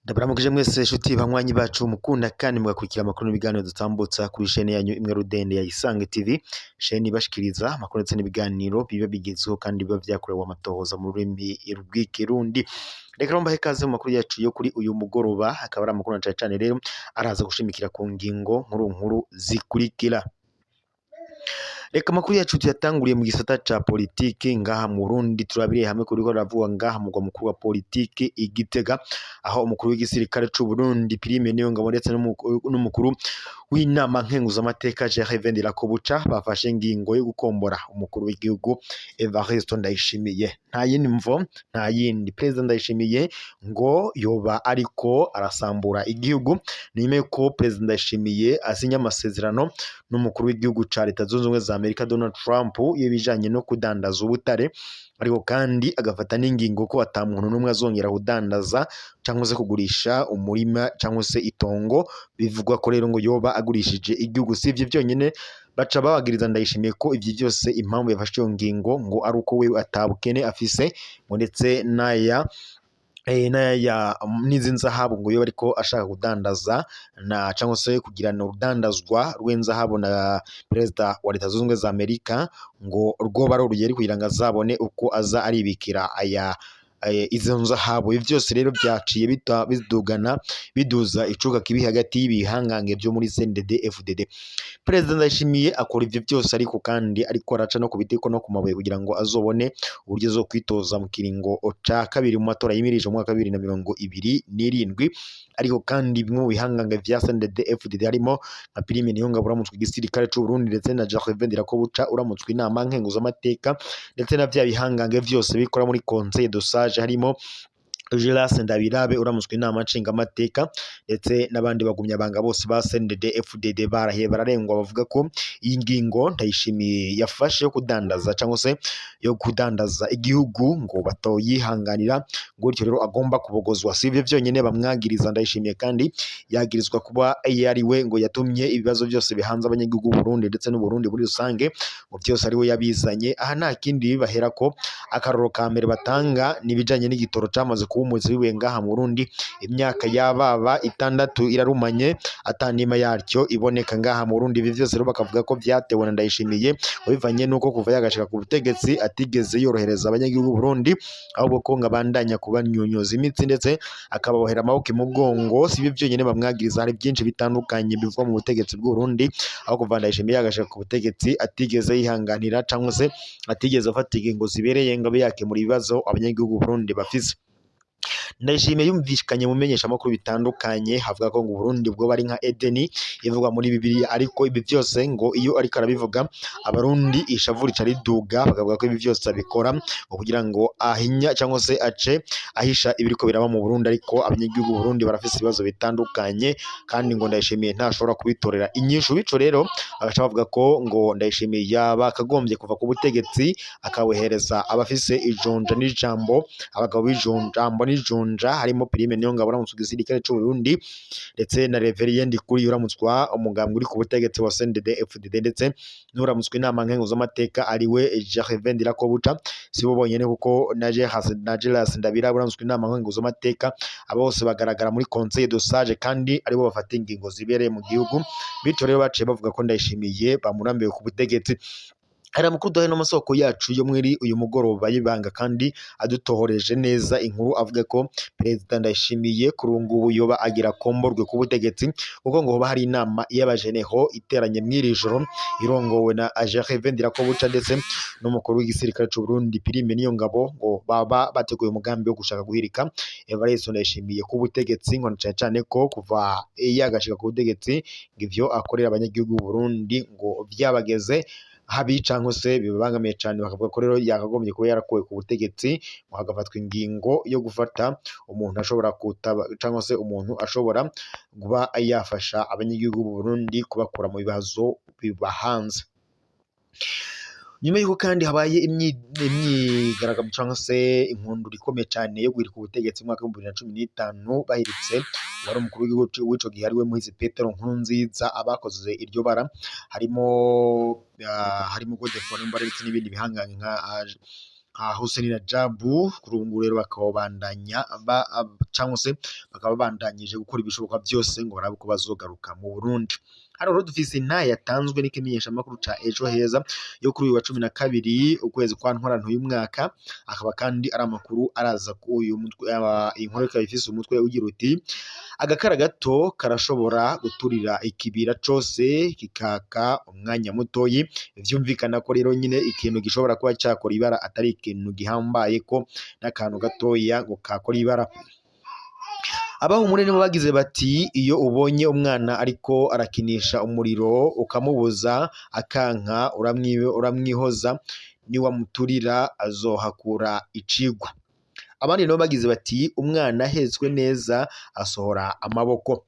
Ndabaramukije mwese nshuti banywanyi bacu mukunda kandi mugakurikira amakuru n'ibiganiro dutambutsa kuri chaîne yanyu imwe rudende ya Isange TV, chaîne ibashikiriza amakuru ndetse n'ibiganiro biba bigezweho kandi biba vyakorewe amatohoza mu rurimi rw'ikirundi. Reka rero mbahe ikaze mu makuru yacu yo kuri uyu mugoroba, akaba ari amakuru na cane rero araza gushimikira ku ngingo nkuru zikurikira. Reka amakuru yacu tuyatanguriye mu gisata ca politiki ngaha mu Burundi, turabiriye hamwe kuri ko ravuga ngaha mugwa mukuru wa politiki Igitega, aho umukuru w'igisirikare c'u Burundi Prime Niyongabo ndetse n'umukuru w'inama nkenguzamateka Gervais Ndirakobuca bafashe ingingo yo gukombora umukuru w'igihugu Evariste Ndayishimiye. Nta yindi mvo, nta yindi, President Ndayishimiye ngo yoba ariko arasambura igihugu, nime ko President Ndayishimiye asinya amasezerano n'umukuru w'igihugu ca Leta Zunze Ubumwe za Amerika Donald Trump y'ibijanye no kudandaza ubutare, ariko kandi agafata n'ingingo ko ata muntu n'umwe azongera kudandaza cyangwa se kugurisha umurima cyangwa se itongo, bivugwa ko rero ngo yoba agurishije igihugu. Si ivyo byonyene, baca babagiriza Ndayishimiye ko ivyo byose impamvu yafashe iyo ngingo ngo ari uko we atabukene afise, ndetse n'izi nzahabu ngo yoba ariko ashaka kudandaza na cyangwa se kugirana urudandazwa rw'inzahabu na perezida wa Leta Zunze Ubumwe za Amerika, ngo rwoba ari urugero kugira ngo azabone uko aza aribikira izo nzahabu. Ibi byose rero byaciye biduza icuka kibi hagati y'ibihangange byo muri CNDD FDD. Perezida Ndayishimiye akora ivyo byose ariko kandi ariko araca no kubiteko no kumabuye kugira ngo azobone uburyo zo kwitoza mu kiringo ca kabiri mu matora yimirije mu mwaka 2027, ariko kandi bimwe mu bihangange vya CNDD FDD harimo nka Prime Niyongabo uramutswe igisirikare c'u Burundi ndetse na Gervais Ndirakobuca uramutswe inama nkenguzamateka, ndetse na vya bihangange vyose bikora muri Conseil de Sage harimo Julas Ndabirabe uramutswe inama nshingamateka, ndetse n'abandi bagumyabanga bose ba CNDD FDD barahiye bararengwa bavuga ko iyi ngingo Ndayishimiye yafashe yo kudandaza cyangwa se yo kudandaza igihugu ngo batoyihanganira, ngo bityo rero agomba kubogozwa. Si ivyo byonyene bamwagiriza Ndayishimiye, kandi yagirizwa kuba yariwe ngo yatumye ibibazo byose bihanze abanyagihugu b'u Burundi ndetse n'u Burundi muri rusange ngo byose ariwe yabizanye. Aha nta kindi bibahera ko akaroro ka mbere batanga nibijanye n'igitoro cyamaze umuzi wiwe ngaha mu Burundi, imyaka yababa 6 irarumanye atanima yaryo iboneka ngaha mu Burundi. Ivi vyose rero bakavuga ko vyatewe na Ndayishimiye, bivanye nuko kuva yagashika ku butegetsi atigeze yorohereza abanyagihugu b'u Burundi, ahubwo ko ngabandanya kubanyonyoza imitsi ndetse akababohera amaboko imugongo. Si ibyo byonyene bamwagiriza, hari byinshi bitandukanye bivuga mu butegetsi bw'u Burundi, aho kuva Ndayishimiye yagashika ku butegetsi atigeze yihanganira cyangwa se atigeze afata ingingo zibereye ngo abe yakemura ibibazo abanyagihugu b'u Burundi bafise. Ndayishimiye yumvikanye mu menyesha makuru bitandukanye, havuga ko ngo Burundi bwo bari nka Edeni ivugwa muri Bibiliya, ariko ibi byose ngo iyo ariko arabivuga abarundi ishavu rica riduga, bakavuga ko ibi byose abikora ngo kugira ngo ahinya cyangwa se ace ahisha ibiriko biraba mu Burundi, ariko abanyagihugu b'u Burundi barafise ibibazo bitandukanye kandi ngo Ndayishimiye ntashobora kubitorera inyishu. Bico rero agaca bavuga ko ngo Ndayishimiye yaba akagombye kuva ku butegetsi akabuhereza abafise ijonja n'ijambo, abagabo b'ijonjambo n'ijunja harimo Prime Niyongabo uramutswe igisirikare c'u Burundi, ndetse na Reverien Ndikuri uramutswa umugambwe uri ku butegetsi wa CNDD FDD, ndetse n'uramutswe inama nkenguzamateka ariwe Gervais Ndirakobuca. Si bo bonyene kuko na Julas Ndabirabe uramutswe inama nkenguzamateka, abo bose bagaragara muri Conseil de Sage kandi aribo bafata ingingo zibereye mu gihugu. Bityo rero baciye bavuga ko Ndayishimiye bamurambiwe ku butegetsi. Hari amakuru duhaye n'amasoko yacu yo muri uyu mugoroba y'ibanga kandi adutohoreje neza inkuru avuga ko Perezida Ndayishimiye kuri ubu ngubu yoba agira komborwe ku butegetsi, kuko ngo hoba hari inama y'abajeneho iteranye mw'iri joro irongowe na Gervais Ndirakobuca ndetse n'umukuru w'igisirikare c'u Burundi Prime Niyongabo, ngo baba bateguye umugambi wo gushaka guhirika Evariste Ndayishimiye ku butegetsi, ngo cyane ko kuva yagashika ku butegetsi ngo ivyo akorera abanyagihugu b'u Burundi ngo vyabageze habi cyangwa se bibangamiye cyane, bakavuga ko rero yakagombye kuba yarakuwe ku butegetsi ngo hagafatwa ingingo yo gufata umuntu ashobora kutaba cyangwa se umuntu ashobora kuba yafasha abanyagihugu b'u Burundi kubakura mu bibazo bibahanze. nyuma y'uko kandi habaye imyigaragambyo cyangwa se inkundura ikomeye cyane yo guhirika ubutegetsi mu mwaka wa 2015 bahiritse wari umukuru w'igihugu w'ico gihe ariwe Muhizi Petero Nkurunziza. Abakoze iryo bara harimo Godefroid Niyombare ndetse n'ibindi bihangange nka Hussein Rajab. Kuri ubu rero bakabandanya cyangwa se bakaba bandanyije gukora ibishoboka byose ngo barabe ko bazogaruka mu Burundi. Hano rero dufise intahe yatanzwe n'ikimenyeshamakuru ca Ejo Heza yo kuri uyu wa 12 ukwezi kwa Ntwarante uyu mwaka, akaba kandi ari amakuru araza ku uyu mutwe. Inkuru ikaba ifise umutwe ugira uti agakara gato karashobora guturira ikibira cose kikaka umwanya mutoyi. Vyumvikana ko rero nyine ikintu gishobora kuba cyakora ibara atari ikintu gihambaye ko n'akantu gatoya ngo kakora ibara. Abahumure nibo bagize bati iyo ubonye umwana ariko arakinisha umuriro ukamubuza akanka uramwihoza niwamuturira azohakura icigwa. Abandi nabo bagize bati umwana ahetswe neza asohora amaboko.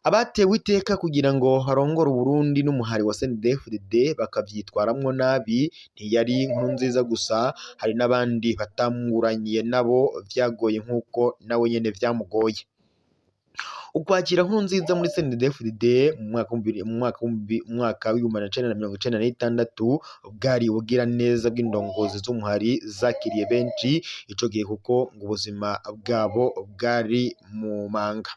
Abatewe iteka kugira ngo harongore Burundi n'umuhari wa CNDD-FDD bakavyitwaramwo nabi ntiyari Nkurunziza gusa, hari n'abandi batamuraniye nabo vyagoye nk'uko nawe nyene vyamugoye. Ukwakira Nkurunziza muri CNDD-FDD mu mwaka w'1996 bwari ubugira neza bw'indongozi z'umuhari zakiriye benshi ico gihe kuko ngo ubuzima bwabo bwari mu manga.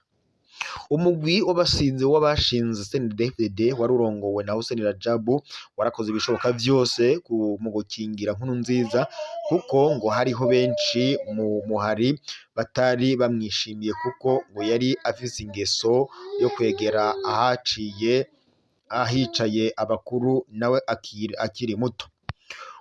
Umugwi w'abashinze CNDD-FDD wari urongowe na Hussein Rajab warakoze ibishoboka byose mu gukingira Nkurunziza kuko ngo hariho benshi mu muhari batari bamwishimiye kuko ngo yari afise ingeso yo kwegera ahicaye abakuru nawe akiri muto.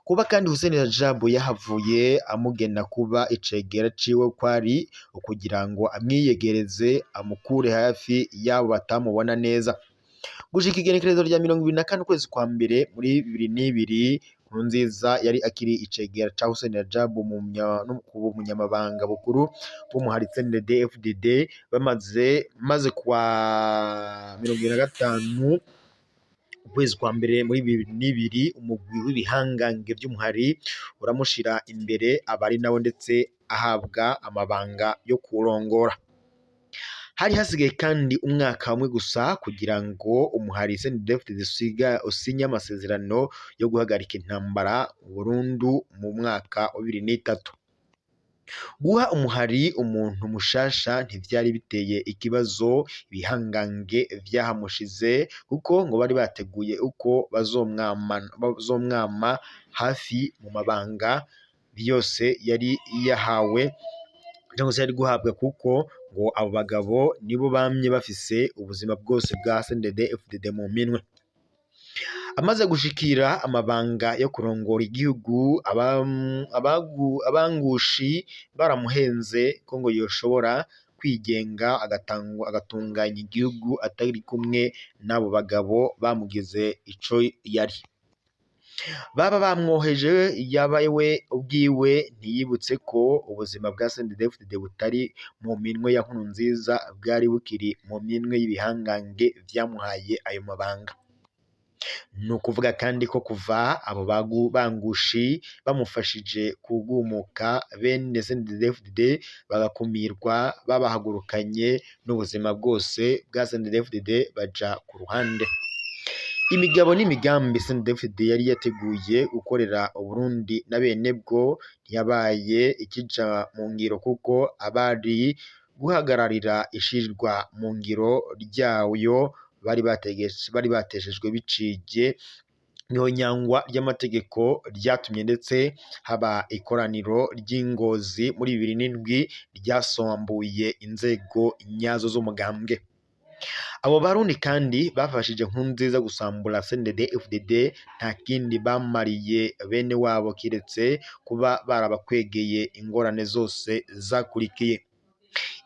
Kuba kandi Hussein Rajab yahavuye amugena kuba icegera ciwe kwari ukugira ngo amwiyegereze amukure hafi yabo batamubona neza. Gushika igenekerezo rya 24 ukwezi kwa mbere muri 2002 Nkurunziza yari akiri icegera ca Hussein Rajab mu munyamabanga bukuru b'umuhari CNDD-FDD maze kwa 25 ukwezi kwa mbere muri 2002 umugwi w'ibihangange by'umuhari uramushira imbere abari nawe ndetse ahabwa amabanga yo kurongora. Hari hasigaye kandi umwaka umwe gusa kugira ngo umuhari CNDD-FDD usinye amasezerano yo guhagarika intambara burundu mu mwaka wa 2003. Guha umuhari umuntu mushasha ntivyari biteye ikibazo ibihangange vyahamushize kuko ngo bari bateguye uko bazomwama hafi mu mabanga byose yari yahawe cyangwa se yari guhabwa kuko ngo abo bagabo nibo bamye bafise ubuzima bwose bwa CNDD-FDD mu minwe. Amaze gushikira amabanga yo kurongora igihugu abangushi baramuhenze ko ngo yoshobora kwigenga agatunganya igihugu atari kumwe n'abo bagabo bamugize ico yari. Baba bamwoheje yabaye ubwiwe ntiyibutse ko ubuzima bwa CNDD-FDD butari mu minwe ya Nkurunziza bwari bukiri mu minwe y'ibihangange vyamuhaye ayo mabanga. Nukuvuga kandi ko kuva abo bangushi bamufashije kugumuka bene CNDD-FDD bagakumirwa babahagurukanye n'ubuzima bwose bwa CNDD-FDD baja ku ruhande. Imigabo n'imigambi CNDD-FDD yari yateguye gukorera Burundi na bene bwo ntiyabaye ikija mu ngiro kuko abari guhagararira ishirwa mu ngiro ryayo bari bateshejwe bicije nyangwa ry'amategeko ryatumye ndetse haba ikoraniro ry'ingozi muri 2007 ryasombuye inzego nyazo z'umugambwe. Abo barundi kandi bafashije Nkurunziza gusambura CNDD-FDD nta kindi bamariye bene wabo kiretse kuba barabakwegeye ingorane zose zakurikiye.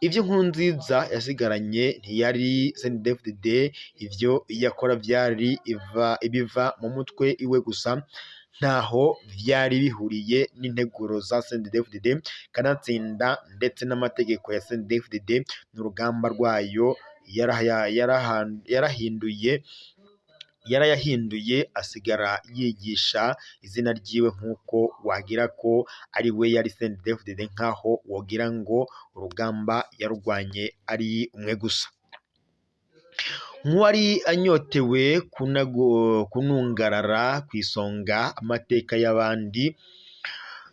Ivyo Nkurunziza yasigaranye ntiyari CNDD-FDD, ivyo yakora vyari ibiva mu mutwe iwe gusa ntaho vyari bihuriye n'integuro za CNDD-FDD kanatsinda ndetse n'amategeko ya CNDD-FDD n'urugamba rwayo yarahinduye yarayahinduye asigara yigisha izina ryiwe nk'uko wagira ko ari we yari CNDD-FDD, nk'aho wogira ngo urugamba yarurwanye ari umwe gusa. Nk'uwari anyotewe kunungarara ku isonga amateka y'abandi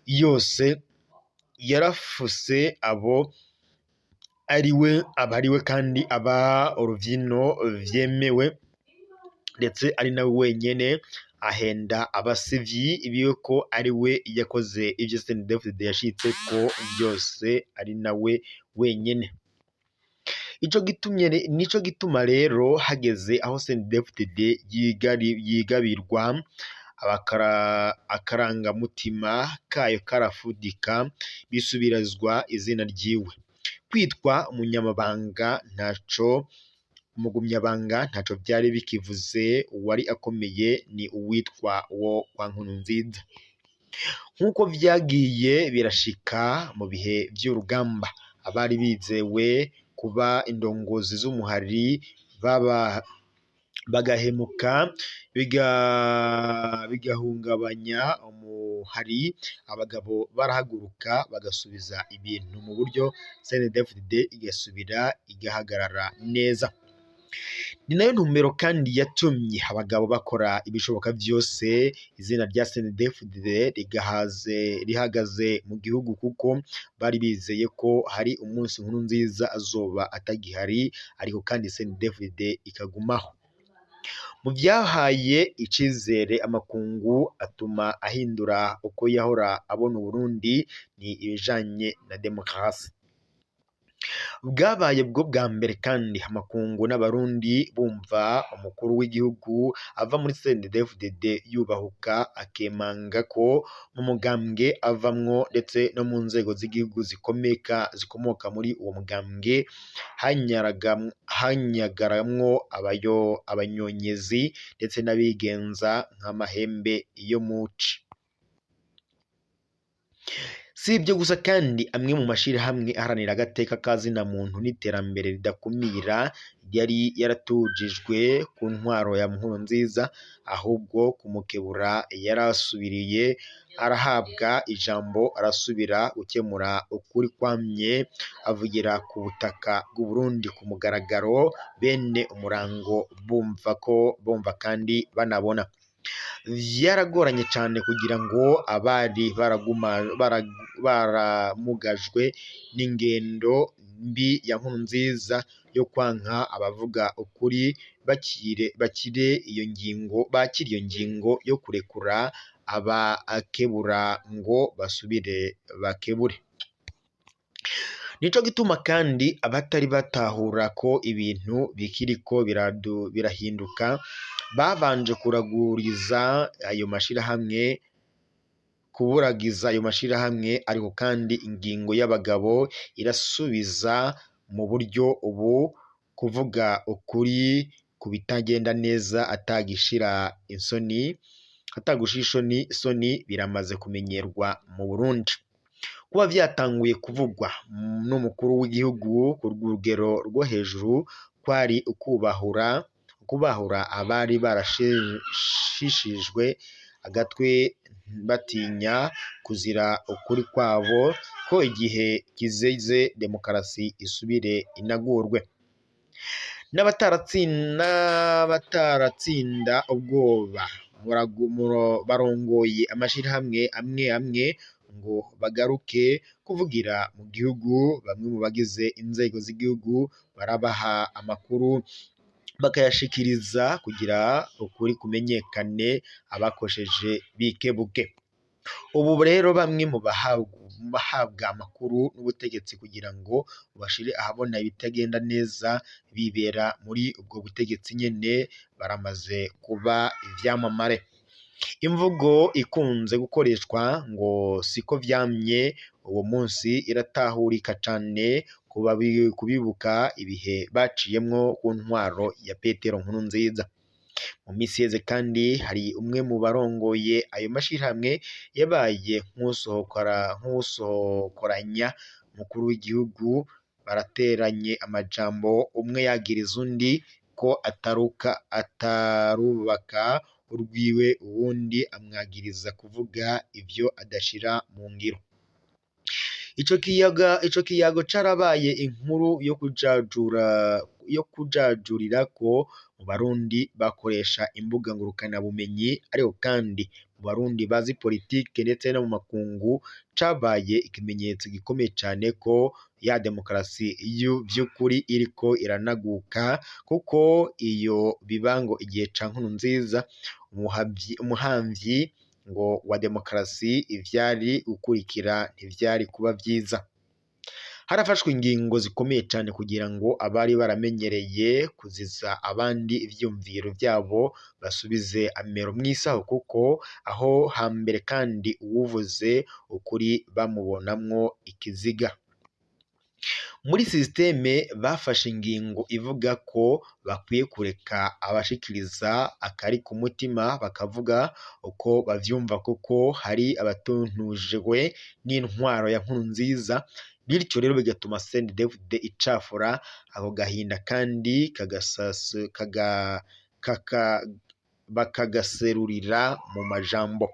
yose, yarafuse abo ariwe kandi aba uruvino vyemewe, ndetse ari nawe wenyene ahenda abasivyi ibiwe ko ari we yakoze ivyo CNDD-FDD yashitse ko byose ari nawe wenyene. Nico gituma rero hageze aho CNDD-FDD yigabirwa akarangamutima kayo karafudika, bisubirizwa izina ryiwe. Kwitwa umunyamabanga umugumyabanga ntaco byari bikivuze. Uwari akomeye ni uwitwa wo kwa Nkurunziza. Nk'uko vyagiye birashika mu bihe vy'urugamba, abari bizewe kuba indongozi z'umuhari bagahemuka, bigahungabanya umuhari, abagabo barahaguruka bagasubiza ibintu mu buryo, CNDD-FDD igasubira igahagarara neza. Ni nayo ntumbero kandi yatumye abagabo bakora ibishoboka byose izina rya CNDD-FDD rihagaze mu gihugu, kuko bari bizeye ko hari umunsi Nkurunziza azoba atagihari, ariko kandi CNDD-FDD ikagumaho. Mu byahaye icizere amakungu atuma ahindura uko yahora abona Uburundi ni ibijanye na demokarasi. Bwabaye bwo bwa mbere kandi amakungu n'abarundi bumva umukuru w'igihugu ava muri CNDD-FDD yubahuka akemanga ko mu mugambwe avamwo, ndetse no mu nzego z'igihugu zikomoka muri uwo mugambwe hanyagaramwo abanyonyezi ndetse n'abigenza nk'amahembe yo muci. Si ibyo gusa kandi amwe mu mashirahamwe aharanira agateka kazina muntu n'iterambere ridakumira yari yaratujijwe ku ntwaro ya Nkurunziza, ahubwo kumukebura yarasubiriye arahabwa ijambo, arasubira gukemura ukuri kwamye, avugira ku butaka bw'u Burundi ku mugaragaro, bene umurango bumva kandi banabona. Vyaragoranye cyane kugira ngo abari baramugajwe n'ingendo mbi ya Nkurunziza yo kwanka abavuga ukuri bakire iyo ngingo yo kurekura abakebura ngo basubire bakebure. Nico gituma kandi abatari batahura ko ibintu bikiriko birahinduka babanje kuburagiza ayo mashirahamwe, ariko kandi ingingo y'abagabo irasubiza mu buryo ubu kuvuga ukuri ku bitagenda neza atagushisha isoni biramaze kumenyerwa mu Burundi. Kuba vyatanguye kuvugwa n'umukuru w'igihugu ku rugero rwo hejuru kwari ukubahura abari barashishijwe agatwe batinya kuzira ukuri kwabo, ko igihe kizeze demokarasi isubire inagurwe. N'abataratsinda ubwoba barongoye amashirahamwe amwe ngo bagaruke kuvugira mu gihugu. Bamwe mu bagize inzego z'igihugu barabaha amakuru bakayashikiriza kugira ukuri kumenyekane, abakosheje bikebuke. Ubu rero bamwe mu bahabwa amakuru n'ubutegetsi kugira ngo bashire ahabona ibitagenda neza bibera muri ubwo butegetsi nyene baramaze kuba ivyamamare. Imvugo ikunze gukoreshwa ngo siko vyamye uwo munsi iratahurika cane kubibuka ibihe baciyemwo ku ntwaro ya Petero Nkurunziza. Mu misi yeze kandi hari umwe mu barongoye ayo mashirahamwe yabaye nk'usokoranya umukuru w'igihugu, barateranye amajambo, umwe yagiriza undi ko atarubaka urwiwe, uwundi amwagiriza kuvuga ivyo adashira mu ngiro. Ico kiyago carabaye inkuru yo kujajurira ko mu Barundi bakoresha imbuga ngurukana bumenyi, ariko kandi mu Barundi bazi politike ndetse no mu makungu cabaye ikimenyetso gikomeye cane ko ya demokarasi vy'ukuri iriko iranaguka, kuko iyo bibango igihe ca Nkurunziza umuhamvyi ngo wa demokarasi ivyari gukurikira ntivyari kuba vyiza. Harafashwe ingingo zikomeye cyane kugira ngo abari baramenyereye kuziza abandi ivyumviro vyabo basubize amero mw'isaho, kuko aho hambere kandi uwuvuze ukuri bamubonamwo ikiziga. Muri systeme bafashe ingingo ivuga ko bakwiye kureka abashikiriza akari ku mutima bakavuga uko bavyumva, kuko hari abatuntujwe n'intwaro ya Nkurunziza, bityo rero bigatuma CNDD-FDD icafura ako gahinda kandi bakagaserurira mu majambo.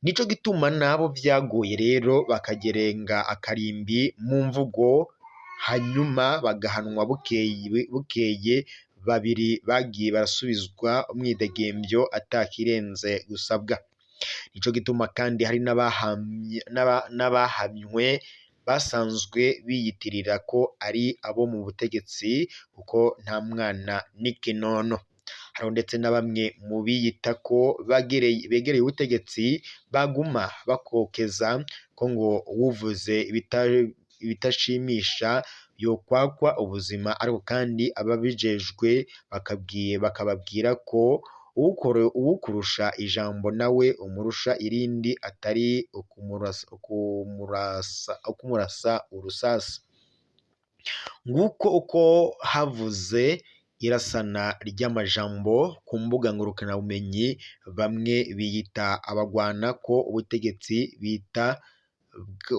Nico gituma nabo vyagoye rero bakagerenga akarimbi mu mvugo, hanyuma bagahanwa bukeye babiri bagiye barasubizwa umwidegemvyo atakirenze gusabwa. Nico gituma kandi hari n'abahanywe basanzwe biyitirira ko ari abo mu butegetsi, kuko nta mwana n'ikinono. Hariho ndetse na bamwe mu biyita ko begereye ubutegetsi baguma bakokeza ko ngo uwuvuze ibitashimisha yokwakwa ubuzima, ariko kandi ababijejwe bakababwira ko uwukurusha ijambo nawe umurusha irindi, atari ukumurasa urusasi. Nguko uko havuze irasana ry'amajambo ku mbuga ngurukana bumenyi, bamwe biyita abagwana ko ubutegetsi bita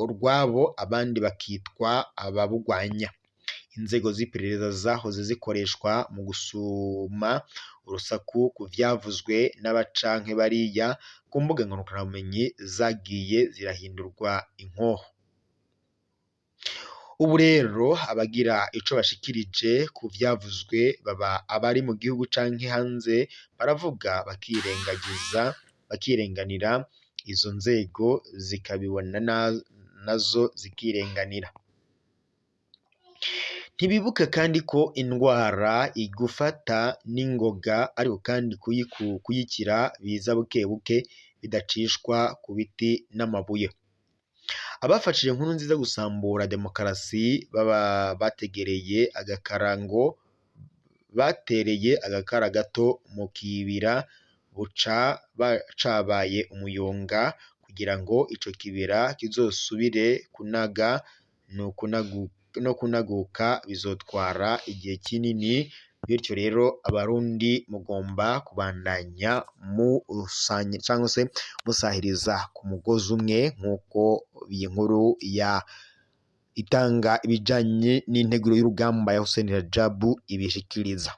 urwabo, abandi bakitwa ababugwanya. Inzego z'iperereza zahoze zikoreshwa mu gusuma urusaku ku vyavuzwe n'abacanke bariya ku mbuga ngurukana bumenyi zagiye zirahindurwa inkoho. Ubu rero abagira ico bashikirije ku vyavuzwe, baba abari mu gihugu canke hanze, baravuga bakirenganira, izo nzego zikabibona nazo zikirenganira. Ntibibuka kandi ko indwara igufata n'ingoga, ariko kandi kuyikira biza buke buke bidacishwa ku biti n'amabuye. Abafashije Nkurunziza gusambura demokarasi baba batereye agakara gato mu kibira, buca cabaye umuyonga kugira ngo ico kibira kizosubire no kunaguka bizotwara igihe kinini. Bityo rero Abarundi mugomba kubandanya cyangwa se musahiriza ku mugozi umwe, nk'uko iyi nkuru itanga ibijanye n'integuro y'urugamba ya Hussein Rajab ibishikiriza.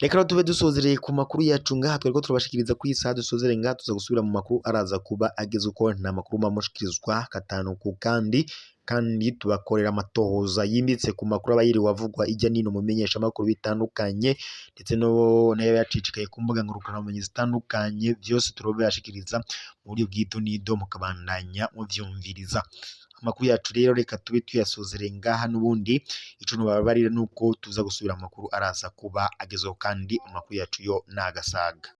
Reka rero tube dusozereye ku makuru yacu ngaha twariko turabashikiriza kuri iyi saha. Dusozere ngaha, tuza gusubira mu makuru araza kuba ageze uko nta makuru mamushikirizwa katanu ku kandi tubakorera amatohoza yimbitse ku makuru aba yiriwe avugwa ijya nino mu menyeshamakuru bitandukanye, ndetse nayo yacicikaye ku mbuga ngurukana bumenyi zitandukanye. Vyose turabashikiriza mu buryo bw'idonido, mukabandanya muvyumviriza amakuru yacu. Rero reka tube tuyasozere ngaha, n'ubundi ico nubabarira nuko tuza gusubira mu makuru araza kuba agezeho, kandi amakuru yacu yo nagasaga.